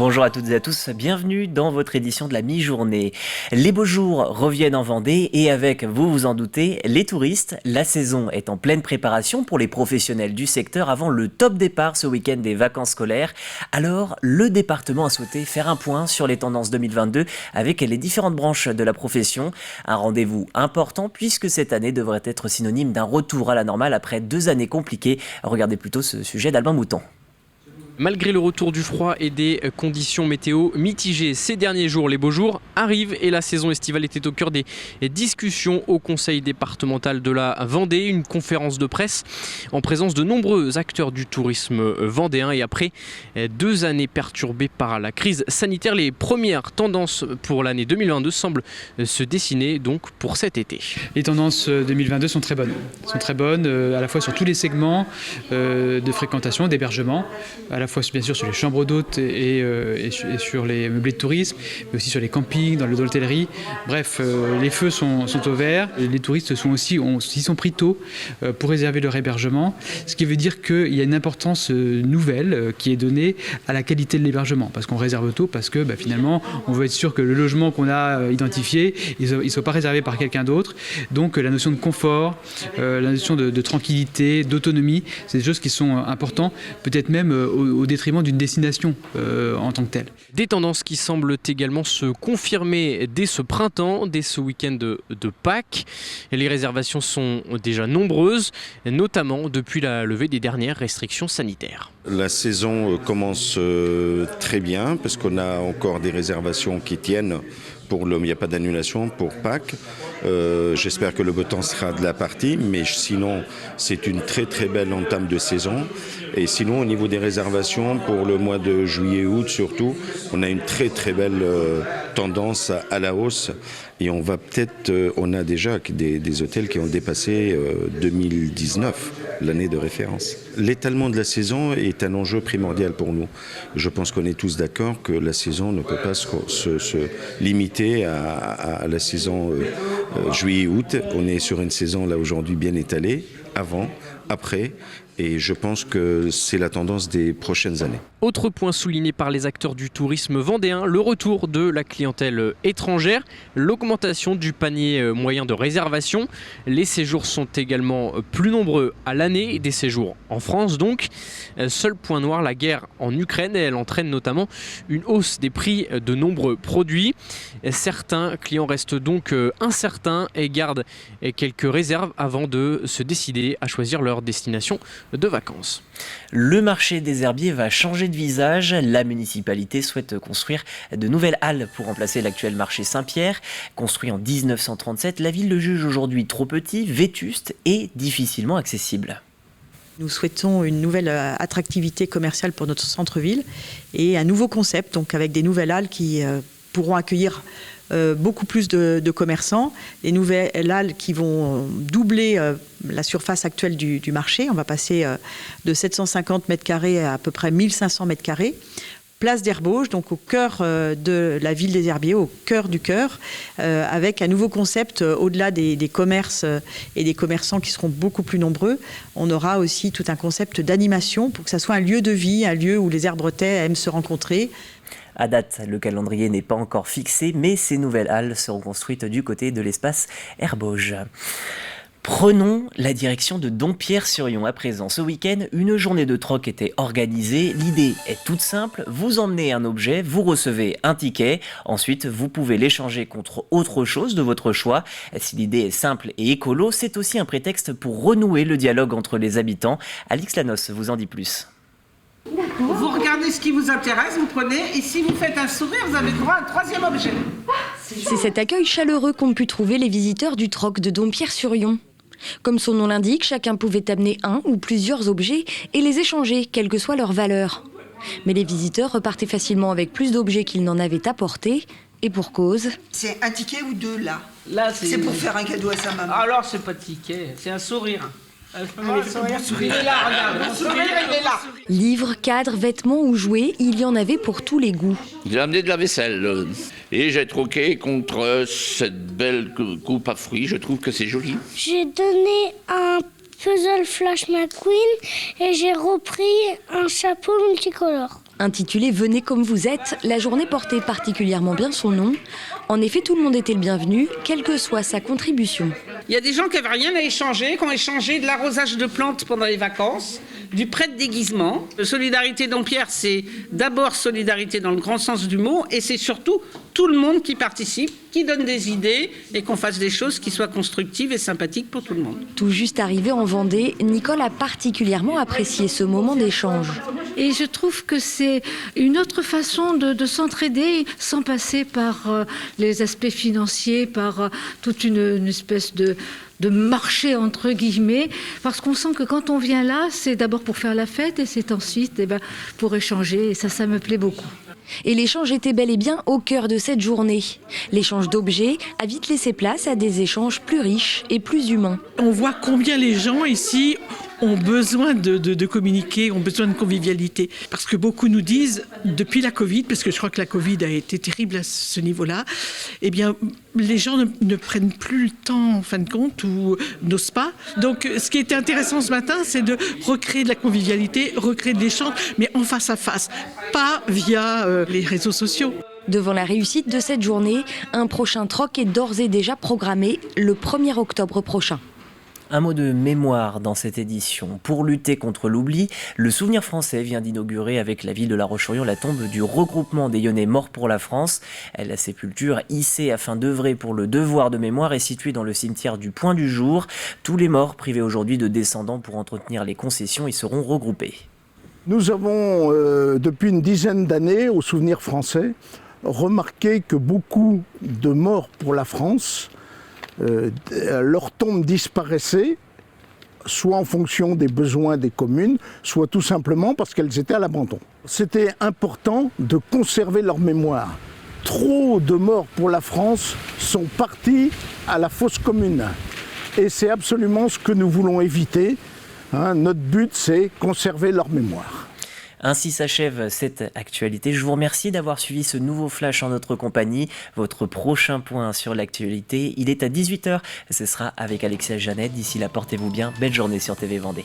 Bonjour à toutes et à tous, bienvenue dans votre édition de la mi-journée. Les beaux jours reviennent en Vendée et avec, vous vous en doutez, les touristes. La saison est en pleine préparation pour les professionnels du secteur avant le top départ ce week-end des vacances scolaires. Alors, le département a souhaité faire un point sur les tendances 2022 avec les différentes branches de la profession. Un rendez-vous important puisque cette année devrait être synonyme d'un retour à la normale après 2 années compliquées. Regardez plutôt ce sujet d'Albin Mouton. Malgré le retour du froid et des conditions météo mitigées ces derniers jours, les beaux jours arrivent et la saison estivale était au cœur des discussions au conseil départemental de la Vendée. Une conférence de presse en présence de nombreux acteurs du tourisme vendéen. Et après 2 années perturbées par la crise sanitaire, les premières tendances pour l'année 2022 semblent se dessiner donc pour cet été. Les tendances 2022 sont très bonnes. À la fois sur tous les segments de fréquentation, d'hébergement, à la fois bien sûr sur les chambres d'hôtes et sur les meublés de tourisme, mais aussi sur les campings, dans l'hôtellerie. Bref, les feux sont au vert. Les touristes s'y sont pris tôt pour réserver leur hébergement, ce qui veut dire qu'il y a une importance nouvelle qui est donnée à la qualité de l'hébergement, parce qu'on réserve tôt, parce que finalement on veut être sûr que le logement qu'on a identifié, il ne soit pas réservé par quelqu'un d'autre. Donc la notion de confort, la notion de tranquillité, d'autonomie, c'est des choses qui sont importantes, peut-être même au détriment d'une destination en tant que telle. Des tendances qui semblent également se confirmer dès ce printemps, dès ce week-end de Pâques. Les réservations sont déjà nombreuses, notamment depuis la levée des dernières restrictions sanitaires. La saison commence très bien parce qu'on a encore des réservations qui tiennent. Il n'y a pas d'annulation pour Pâques. J'espère que le beau temps sera de la partie, mais sinon c'est une très très belle entame de saison. Et sinon au niveau des réservations pour le mois de juillet-août surtout, on a une très très belle tendance à la hausse. Et on a déjà des hôtels qui ont dépassé 2019, l'année de référence. L'étalement de la saison est un enjeu primordial pour nous. Je pense qu'on est tous d'accord que la saison ne peut pas se limiter à la saison juillet-août. On est sur une saison là aujourd'hui bien étalée, avant, après. Et je pense que c'est la tendance des prochaines années. Autre point souligné par les acteurs du tourisme vendéen, le retour de la clientèle étrangère, l'augmentation du panier moyen de réservation. Les séjours sont également plus nombreux à l'année, des séjours en France donc. Seul point noir, la guerre en Ukraine, elle entraîne notamment une hausse des prix de nombreux produits. Certains clients restent donc incertains et gardent quelques réserves avant de se décider à choisir leur destination de vacances. Le marché des herbiers va changer de visage. La municipalité souhaite construire de nouvelles halles pour remplacer l'actuel marché Saint-Pierre. Construit en 1937, la ville le juge aujourd'hui trop petit, vétuste et difficilement accessible. Nous souhaitons une nouvelle attractivité commerciale pour notre centre-ville et un nouveau concept, donc avec des nouvelles halles qui pourront accueillir beaucoup plus de commerçants, des nouvelles halles qui vont doubler la surface actuelle du marché. On va passer de 750 m² à peu près 1500 m². Place d'Herbauges, donc au cœur de la ville des herbiers, au cœur du cœur, avec un nouveau concept au-delà des commerces et des commerçants qui seront beaucoup plus nombreux. On aura aussi tout un concept d'animation pour que ça soit un lieu de vie, un lieu où les Herbretais aiment se rencontrer. À date, le calendrier n'est pas encore fixé, mais ces nouvelles halles seront construites du côté de l'espace Herbauges. Prenons la direction de Dompierre-sur-Yon à présent. Ce week-end, une journée de troc était organisée. L'idée est toute simple, vous emmenez un objet, vous recevez un ticket. Ensuite, vous pouvez l'échanger contre autre chose de votre choix. Si l'idée est simple et écolo, c'est aussi un prétexte pour renouer le dialogue entre les habitants. Alix Lanos vous en dit plus. Vous regardez ce qui vous intéresse, vous prenez, et si vous faites un sourire, vous avez droit à un 3e objet. C'est cet accueil chaleureux qu'ont pu trouver les visiteurs du troc de Dompierre-sur-Yon. Comme son nom l'indique, chacun pouvait amener un ou plusieurs objets et les échanger, quelle que soit leur valeur. Mais les visiteurs repartaient facilement avec plus d'objets qu'ils n'en avaient apporté, et pour cause. C'est un ticket ou deux là. C'est pour faire un cadeau à sa maman. Alors c'est pas de ticket, c'est un sourire. Mon sourire, il est là, regarde, mon sourire, il est là. Livres, cadres, vêtements ou jouets, il y en avait pour tous les goûts. J'ai amené de la vaisselle et j'ai troqué contre cette belle coupe à fruits. Je trouve que c'est joli. J'ai donné un puzzle Flash McQueen et j'ai repris un chapeau multicolore. Intitulée « Venez comme vous êtes », la journée portait particulièrement bien son nom. En effet, tout le monde était le bienvenu, quelle que soit sa contribution. Il y a des gens qui n'avaient rien à échanger, qui ont échangé de l'arrosage de plantes pendant les vacances, du prêt de déguisement. Solidarité Dompierre, c'est d'abord solidarité dans le grand sens du mot, et c'est surtout tout le monde qui participe, qui donne des idées et qu'on fasse des choses qui soient constructives et sympathiques pour tout le monde. Tout juste arrivée en Vendée, Nicole a particulièrement apprécié ce moment d'échange. Et je trouve que c'est une autre façon de s'entraider sans passer par les aspects financiers, par toute une espèce de marché entre guillemets, parce qu'on sent que quand on vient là, c'est d'abord pour faire la fête et c'est ensuite pour échanger, et ça me plaît beaucoup. Et l'échange était bel et bien au cœur de cette journée. L'échange d'objets a vite laissé place à des échanges plus riches et plus humains. On voit combien les gens ici ont besoin de communiquer, ont besoin de convivialité. Parce que beaucoup nous disent, depuis la Covid, parce que je crois que la Covid a été terrible à ce niveau-là, eh bien, les gens ne prennent plus le temps, en fin de compte, ou n'osent pas. Donc, ce qui était intéressant ce matin, c'est de recréer de la convivialité, recréer de l'échange, mais en face à face, pas via les réseaux sociaux. Devant la réussite de cette journée, un prochain troc est d'ores et déjà programmé le 1er octobre prochain. Un mot de mémoire dans cette édition. Pour lutter contre l'oubli, le Souvenir français vient d'inaugurer avec la ville de La Roche-sur-Yon la tombe du regroupement des Yonnais morts pour la France. La sépulture, hissée afin d'œuvrer pour le devoir de mémoire, est située dans le cimetière du Point du Jour. Tous les morts privés aujourd'hui de descendants pour entretenir les concessions y seront regroupés. Nous avons, depuis une dizaine d'années, au Souvenir français, remarqué que beaucoup de morts pour la France, leurs tombes disparaissaient, soit en fonction des besoins des communes, soit tout simplement parce qu'elles étaient à l'abandon. C'était important de conserver leur mémoire. Trop de morts pour la France sont partis à la fosse commune. Et c'est absolument ce que nous voulons éviter. Notre but, c'est conserver leur mémoire. Ainsi s'achève cette actualité. Je vous remercie d'avoir suivi ce nouveau flash en notre compagnie. Votre prochain point sur l'actualité, il est à 18h. Ce sera avec Alexia Jeannette. D'ici là, portez-vous bien. Belle journée sur TV Vendée.